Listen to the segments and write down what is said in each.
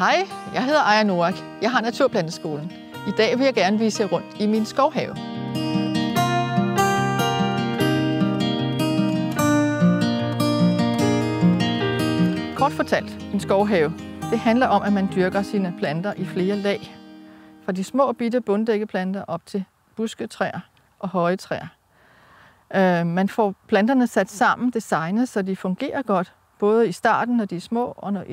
Hej, jeg hedder Aya Noack. Jeg har Naturplanteskolen. I dag vil jeg gerne vise jer rundt i min skovhave. Kort fortalt, en skovhave, det handler om, at man dyrker sine planter i flere lag. Fra de små bitte bunddækkeplanter op til busketræer og høje træer. Man får planterne sat sammen, designet, så de fungerer godt, både i starten, når de er små, og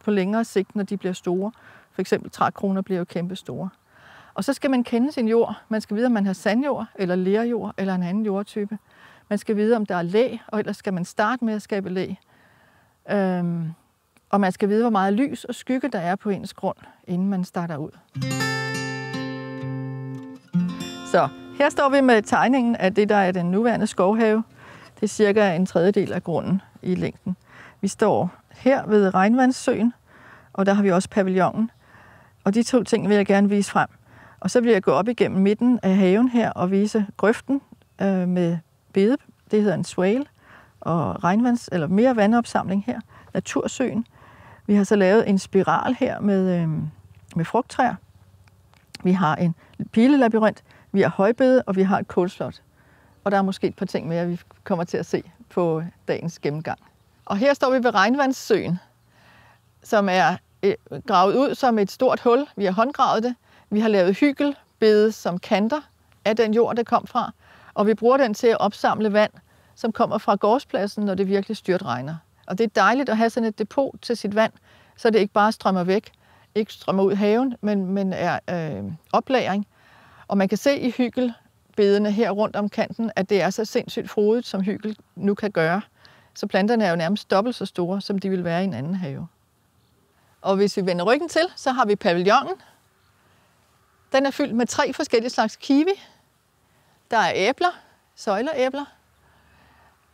på længere sigt, når de bliver store. For eksempel trækroner bliver jo kæmpe store. Og så skal man kende sin jord. Man skal vide, om man har sandjord, eller lerjord, eller en anden jordtype. Man skal vide, om der er læ, og ellers skal man starte med at skabe læ. Og man skal vide, hvor meget lys og skygge der er på ens grund, inden man starter ud. Så her står vi med tegningen af det, der er den nuværende skovhave. Det er cirka en tredjedel af grunden i længden. Vi står her ved Regnvandssøen, og der har vi også pavillonen. Og de to ting vil jeg gerne vise frem. Og så vil jeg gå op igennem midten af haven her og vise grøften med bede. Det hedder en swale. Og eller mere vandopsamling her. Natursøen. Vi har så lavet en spiral her med frugttræer. Vi har en pilelabyrint, vi har højbede, og vi har et kålslot. Og der er måske et par ting mere, vi kommer til at se på dagens gennemgang. Og her står vi ved Regnvandssøen, som er gravet ud som et stort hul. Vi har håndgravet det. Vi har lavet hygelbede som kanter af den jord, der kom fra. Og vi bruger den til at opsamle vand, som kommer fra gårdspladsen, når det virkelig styrtregner. Og det er dejligt at have sådan et depot til sit vand, så det ikke bare strømmer væk, ikke strømmer ud i haven, men er oplagring. Og man kan se i hygelbedene her rundt om kanten, at det er så sindssygt frodigt, som hygel nu kan gøre. Så planterne er jo nærmest dobbelt så store, som de vil være i en anden have. Og hvis vi vender ryggen til, så har vi pavillonen. Den er fyldt med 3 forskellige slags kiwi. Der er æbler, søjleræbler.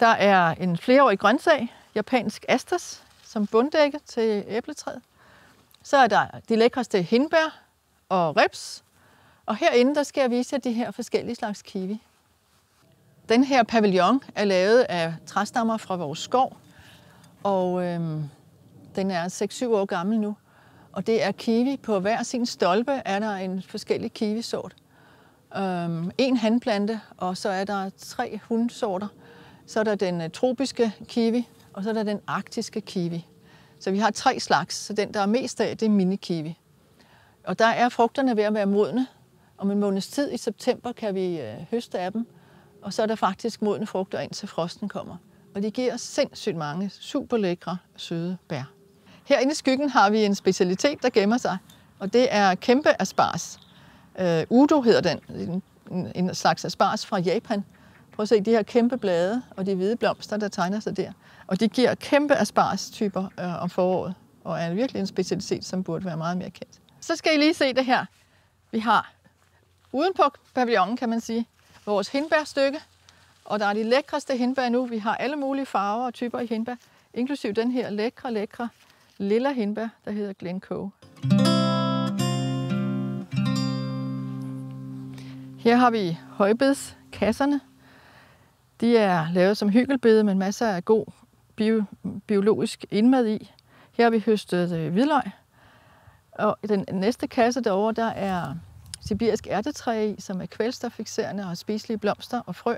Der er en flereårig grøntsag, japansk asters, som bunddække til æbletræet. Så er der de lækreste hindbær og rips. Og herinde der skal jeg vise jer de her forskellige slags kiwi. Den her pavillon er lavet af træstammer fra vores skov. Og den er 6-7 år gammel nu. Og det er kiwi. På hver sin stolpe er der en forskellig kiwisort. En hanplante, og så er der 3 hundsorter. Så er der den tropiske kiwi, og så er der den arktiske kiwi. Så vi har 3 slags, så den, der er mest af, det er mini-kiwi. Og der er frugterne ved at være modne. Om en måneds tid i september kan vi høste af dem, og så er der faktisk modne frugter, indtil frosten kommer. Og de giver sindssygt mange super lækre, søde bær. Herinde i skyggen har vi en specialitet, der gemmer sig, og det er kæmpe asparges. Udo hedder den, en slags asparges fra Japan. Prøv at se de her kæmpe blade og de hvide blomster, der tegner sig der. Og de giver kæmpe asparges-typer om foråret, og er virkelig en specialitet, som burde være meget mere kendt. Så skal I lige se det her. Vi har uden på pavillonen, kan man sige, vores hindbærstykke. Og der er de lækreste hindbær nu. Vi har alle mulige farver og typer i hindbær, inklusiv den her lækre lilla hindbær, der hedder Glencoe. Her har vi højbedskasserne. De er lavet som hygelbede med masser af god biologisk indmad i. Her har vi høstet hvidløg. Og i den næste kasse derovre, der er sibirisk ærtetræ i, som er kvælstoffikserende og har spiselige blomster og frø.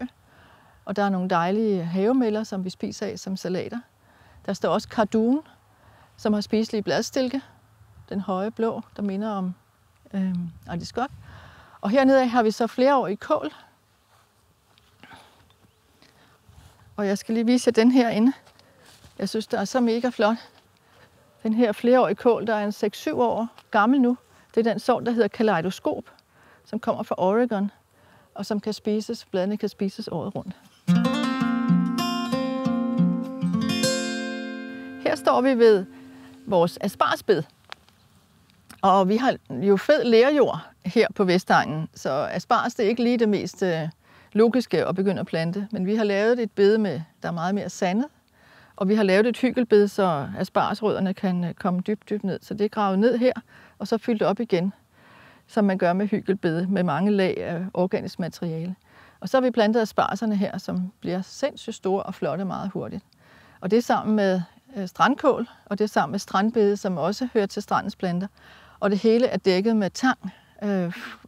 Og der er nogle dejlige havemælder, som vi spiser af som salater. Der står også kardun, som har spiselige bladstilke. Den høje blå, der minder om artiskok. Og hernede har vi så flereårig kål. Og jeg skal lige vise jer den herinde. Jeg synes, det er så mega flot. Den her flereårige kål, der er en 6-7 år gammel nu. Det er den sort, der hedder kaleidoskop, som kommer fra Oregon, og som kan spises, bladene kan spises året rundt. Her står vi ved vores aspargesbed. Og vi har jo fed lerjord her på Vestegnen, så asparges det er ikke lige det mest logiske at begynde at plante. Men vi har lavet et bed, der er meget mere sandet. Og vi har lavet et hygelbed, så aspargesrødderne kan komme dybt ned. Så det er gravet ned her, og så fyldt op igen, som man gør med hygelbed, med mange lag af organisk materiale. Og så har vi plantet aspargeserne her, som bliver sindssygt store og flotte meget hurtigt. Og det sammen med strandkål, og det er sammen med strandbede, som også hører til strandens planter. Og det hele er dækket med tang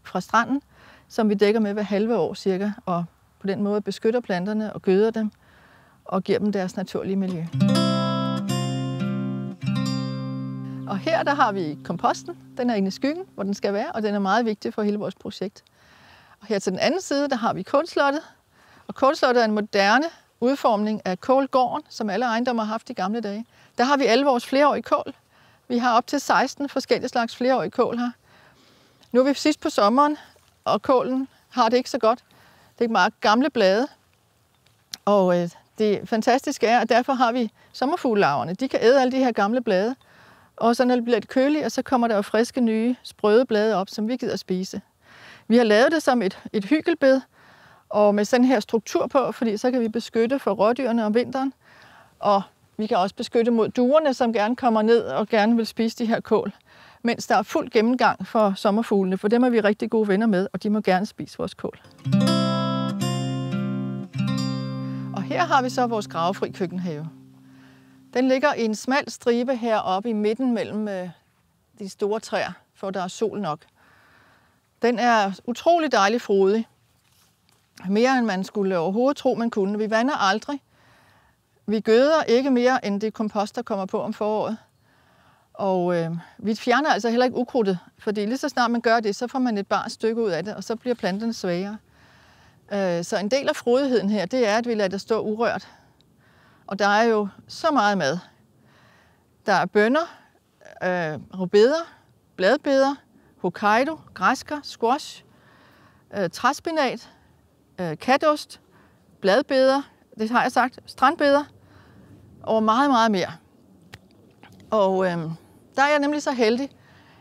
fra stranden, som vi dækker med hver halve år cirka, og på den måde beskytter planterne og gøder dem og giver dem deres naturlige miljø. Og her der har vi komposten. Den er inde i skyggen, hvor den skal være, og den er meget vigtig for hele vores projekt. Og her til den anden side, der har vi kålslottet. Og kålslottet er en moderne udformning af kålgården, som alle ejendomme har haft i gamle dage. Der har vi alle vores flereårige kål. Vi har op til 16 forskellige slags flereårige kål her. Nu er vi sidst på sommeren, og kålen har det ikke så godt. Det er meget gamle blade. Og det fantastiske er, at derfor har vi sommerfuglelarverne. De kan æde alle de her gamle blade. Og så når det bliver lidt køligt, og så kommer der jo friske, nye, sprøde blade op, som vi gider spise. Vi har lavet det som et hygelbed, og med sådan her struktur på, fordi så kan vi beskytte for rådyrene om vinteren. Og vi kan også beskytte mod duerne, som gerne kommer ned og gerne vil spise de her kål. Mens der er fuld gennemgang for sommerfuglene, for dem er vi rigtig gode venner med, og de må gerne spise vores kål. Og her har vi så vores gravefri køkkenhave. Den ligger i en smal stribe heroppe i midten mellem de store træer, for der er sol nok. Den er utrolig dejlig frodig. Mere end man skulle overhovedet tro, man kunne. Vi vander aldrig. Vi gøder ikke mere end det kompost, der kommer på om foråret. Og vi fjerner altså heller ikke ukrudtet, fordi lige så snart man gør det, så får man et bart stykke ud af det, og så bliver planterne svagere. Så en del af frodigheden her, det er, at vi lader det stå urørt. Og der er jo så meget mad. Der er bønner, rødbeder, bladbeder, Hokkaido, græskar, squash, træspinat, katost, bladbeder, det har jeg sagt, strandbeder og meget, meget mere. Og der er jeg nemlig så heldig,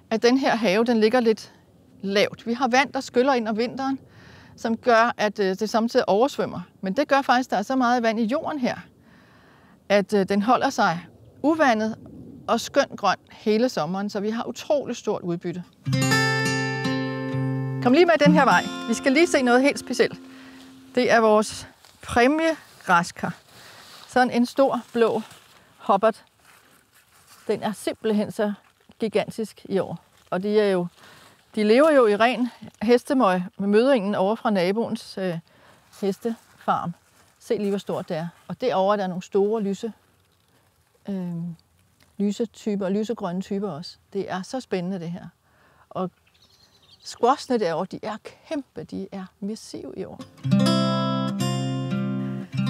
at den her have, den ligger lidt lavt. Vi har vand, der skyller ind om vinteren, som gør, at det samtidig oversvømmer. Men det gør faktisk, at der er så meget vand i jorden her, at den holder sig uvandet og skønt grøn hele sommeren, så vi har utroligt stort udbytte. Kom lige med den her vej. Vi skal lige se noget helt specielt. Det er vores præmiegræskar. Sådan en stor blå hoppert. Den er simpelthen så gigantisk i år. Og de lever jo i ren hestemøg med mødringen over fra naboens hestefarm. Se lige, hvor stort det er. Og derovre der er nogle store lysetyper, lysegrønne typer også. Det er så spændende, det her. Og squashene derovre, de er kæmpe. De er massive i år.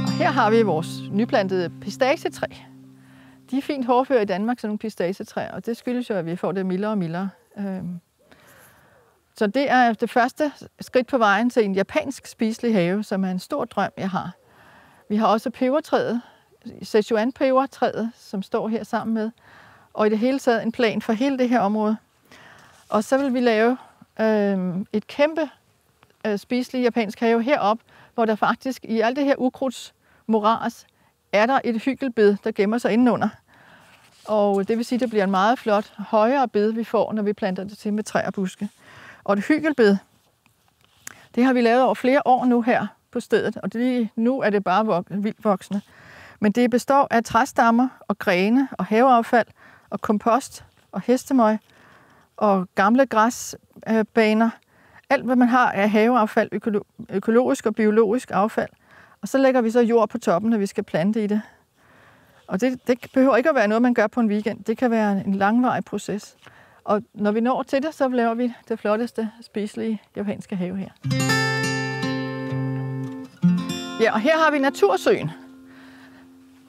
Og her har vi vores nyplantede pistacietræ. De er fint hårdføre i Danmark, sådan nogle pistacietræer, og det skyldes jo, at vi får det mildere og mildere. Så det er det første skridt på vejen til en japansk spiselig have, som er en stor drøm, jeg har. Vi har også pebertræet, Sichuan-pebertræet, som står her sammen med, og i det hele taget en plan for hele det her område. Og så vil vi lave et kæmpe spiselig japansk have heroppe, hvor der faktisk i alt det her ukrudtsmoras er der et hygelbed, der gemmer sig indenunder. Og det vil sige, at det bliver en meget flot højere bed, vi får, når vi planter det til med træer og buske. Og et hygelbed, det har vi lavet over flere år nu her på stedet, og nu er det bare vildt voksne. Men det består af træstammer og grene og haveaffald og kompost og hestemøg og gamle græsbaner. Alt, hvad man har af haveaffald, økologisk og biologisk affald. Og så lægger vi så jord på toppen, når vi skal plante i det. Og det behøver ikke at være noget, man gør på en weekend. Det kan være en langvarig proces. Og når vi når til det, så laver vi det flotteste spiselige japanske have her. Ja, og her har vi natursøen.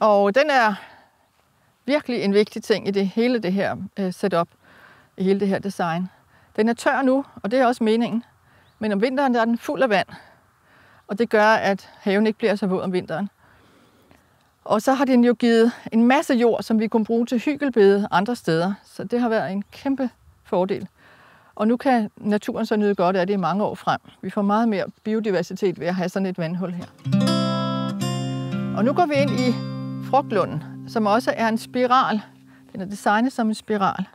Og den er virkelig en vigtig ting i hele det her setup, i hele det her design. Den er tør nu, og det er også meningen. Men om vinteren der er den fuld af vand. Og det gør, at haven ikke bliver så våd om vinteren. Og så har den jo givet en masse jord, som vi kunne bruge til hygelbede andre steder. Så det har været en kæmpe fordel. Og nu kan naturen så nyde godt af det i mange år frem. Vi får meget mere biodiversitet ved at have sådan et vandhul her. Og nu går vi ind i frugtlunden, som også er en spiral. Den er designet som en spiral.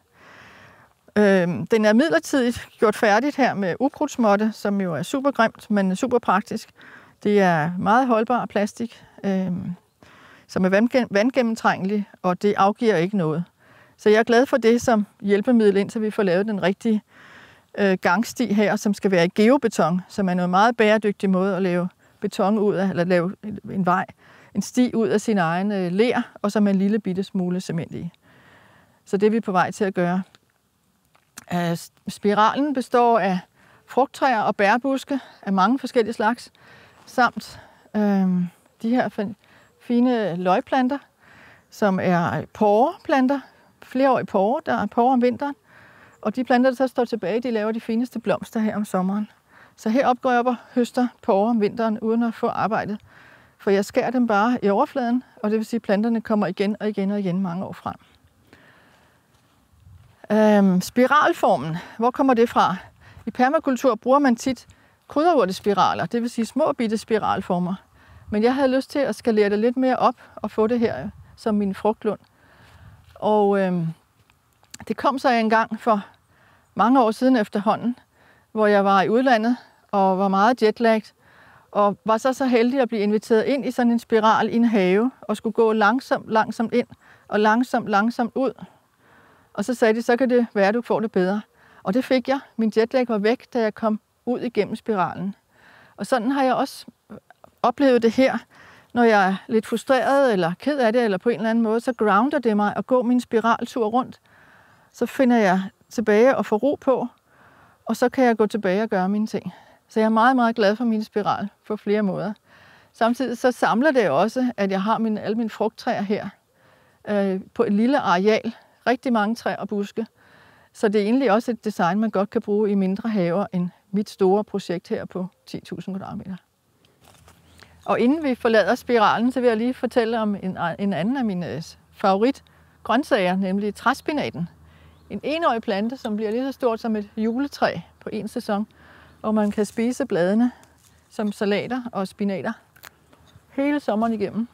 Den er midlertidigt gjort færdigt her med ukrudtsmåtte, som jo er super grimt, men super praktisk. Det er meget holdbar plastik. som er vandgennemtrængelig, og det afgiver ikke noget. Så jeg er glad for det som hjælpemiddel, indtil vi får lavet den rigtige gangsti her, som skal være i geobeton, som er noget meget bæredygtig måde at lave beton ud af, eller lave en sti ud af sin egen ler, og så med en lille bitte smule cement i. Så det er vi på vej til at gøre. Spiralen består af frugttræer og bærbuske af mange forskellige slags, samt de her fine løgplanter, som er porreplanter, flereårige porre, der er porre om vinteren. Og de planter, der så står tilbage, de laver de fineste blomster her om sommeren. Så heroppe går jeg op og høster porre om vinteren, uden at få arbejdet. For jeg skærer dem bare i overfladen, og det vil sige, at planterne kommer igen og igen og igen mange år frem. Spiralformen, hvor kommer det fra? I permakultur bruger man tit krydderurtespiraler, det vil sige små bitte spiralformer. Men jeg havde lyst til at skalere det lidt mere op og få det her som min frugtlund. Og det kom så en gang for mange år siden efterhånden, hvor jeg var i udlandet og var meget jetlagt, og var så heldig at blive inviteret ind i sådan en spiral i en have, og skulle gå langsomt ind og langsomt ud. Og så sagde de, så kan det være, at du får det bedre. Og det fik jeg. Min jetlag var væk, da jeg kom ud igennem spiralen. Og sådan har jeg også oplevet det her. Når jeg er lidt frustreret eller ked af det, eller på en eller anden måde, så grounder det mig at gå min spiraltur rundt. Så finder jeg tilbage og får ro på, og så kan jeg gå tilbage og gøre mine ting. Så jeg er meget, meget glad for min spiral på flere måder. Samtidig så samler det også, at jeg har alle mine frugttræer her på et lille areal. Rigtig mange træer og buske. Så det er egentlig også et design, man godt kan bruge i mindre haver end mit store projekt her på 10.000 kvadratmeter. Og inden vi forlader spiralen, så vil jeg lige fortælle om en anden af mine favoritgrøntsager, nemlig træspinaten. En enårig plante, som bliver lige så stort som et juletræ på en sæson, og man kan spise bladene som salater og spinater hele sommeren igennem.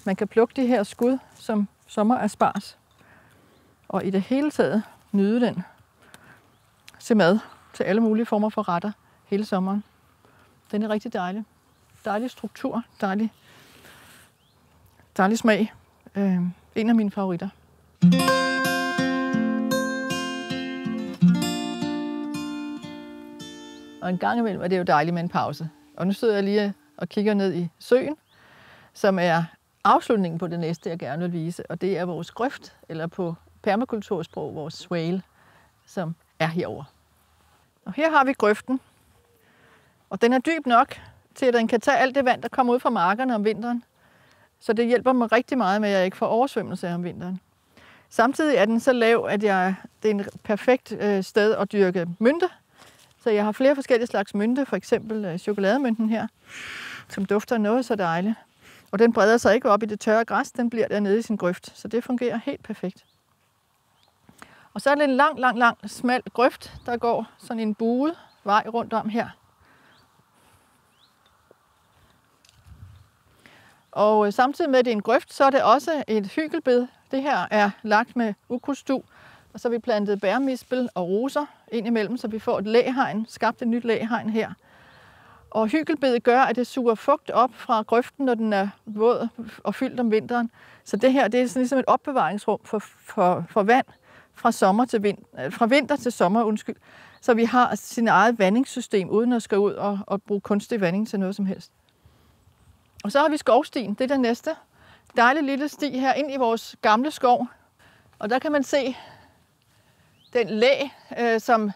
Man kan plukke de her skud som sommerasparges, og i det hele taget nyde den til mad, til alle mulige former for retter hele sommeren. Den er rigtig dejlig. Dejlig struktur, dejlig smag. En af mine favoritter. Og en gang imellem er det jo dejligt med en pause. Og nu sidder jeg lige og kigger ned i søen, som er afslutningen på det næste, jeg gerne vil vise. Og det er vores grøft, eller på permakultursprog, vores swale, som er herovre. Og her har vi grøften. Og den er dyb nok til, at den kan tage alt det vand, der kommer ud fra markerne om vinteren. Så det hjælper mig rigtig meget med, at jeg ikke får oversvømmelse om vinteren. Samtidig er den så lav, at det er en perfekt sted at dyrke mynte. Så jeg har flere forskellige slags mynte, for eksempel chokolademynten her, som dufter noget så dejligt. Og den breder sig ikke op i det tørre græs, den bliver dernede i sin grøft, så det fungerer helt perfekt. Og så er det en lang, smal grøft, der går sådan en buet vej rundt om her. Og samtidig med, at det er en grøft, så er det også et hygelbed. Det her er lagt med ukrudtsdu, og så har vi plantet bærmispel og roser ind imellem, så vi får et læhegn, skabt et nyt læhegn her. Og hygelbedet gør, at det suger fugt op fra grøften, når den er våd og fyldt om vinteren. Så det her, det er sådan ligesom et opbevaringsrum for vand fra vinter til sommer, Så vi har sin eget vandingssystem, uden at skal ud og bruge kunstig vanding til noget som helst. Og så har vi skovstien, det er den næste. Dejlig lille sti her ind i vores gamle skov. Og der kan man se den læ, som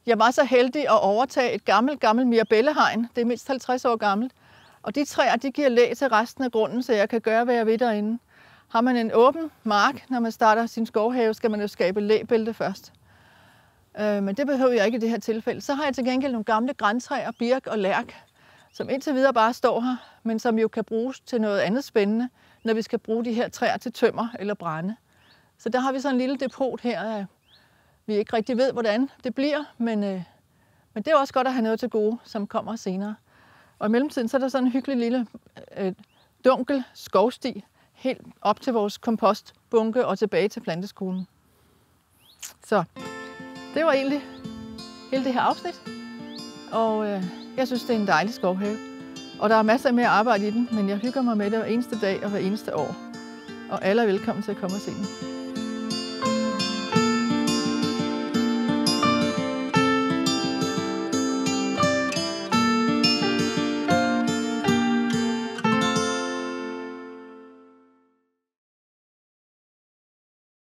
jeg var så heldig at overtage et gammelt mirabellehegn. Det er mindst 50 år gammelt. Og de træer, de giver læ til resten af grunden, så jeg kan gøre, hvad jeg vil derinde. Har man en åben mark, når man starter sin skovhave, skal man jo skabe læbælte først. Men det behøver jeg ikke i det her tilfælde. Så har jeg til gengæld nogle gamle grantræer, birk og lærk, som indtil videre bare står her, men som jo kan bruges til noget andet spændende, når vi skal bruge de her træer til tømmer eller brænde. Så der har vi sådan en lille depot her. Vi ikke rigtig ved, hvordan det bliver, men det er også godt at have noget til gode, som kommer senere. Og i mellemtiden så er der sådan en hyggelig lille dunkel skovsti, helt op til vores kompostbunke og tilbage til planteskolen. Så det var egentlig hele det her afsnit, og jeg synes, det er en dejlig skovhave. Og der er masser af mere arbejde i den, men jeg hygger mig med det hver eneste dag og hver eneste år. Og alle er velkommen til at komme og se den.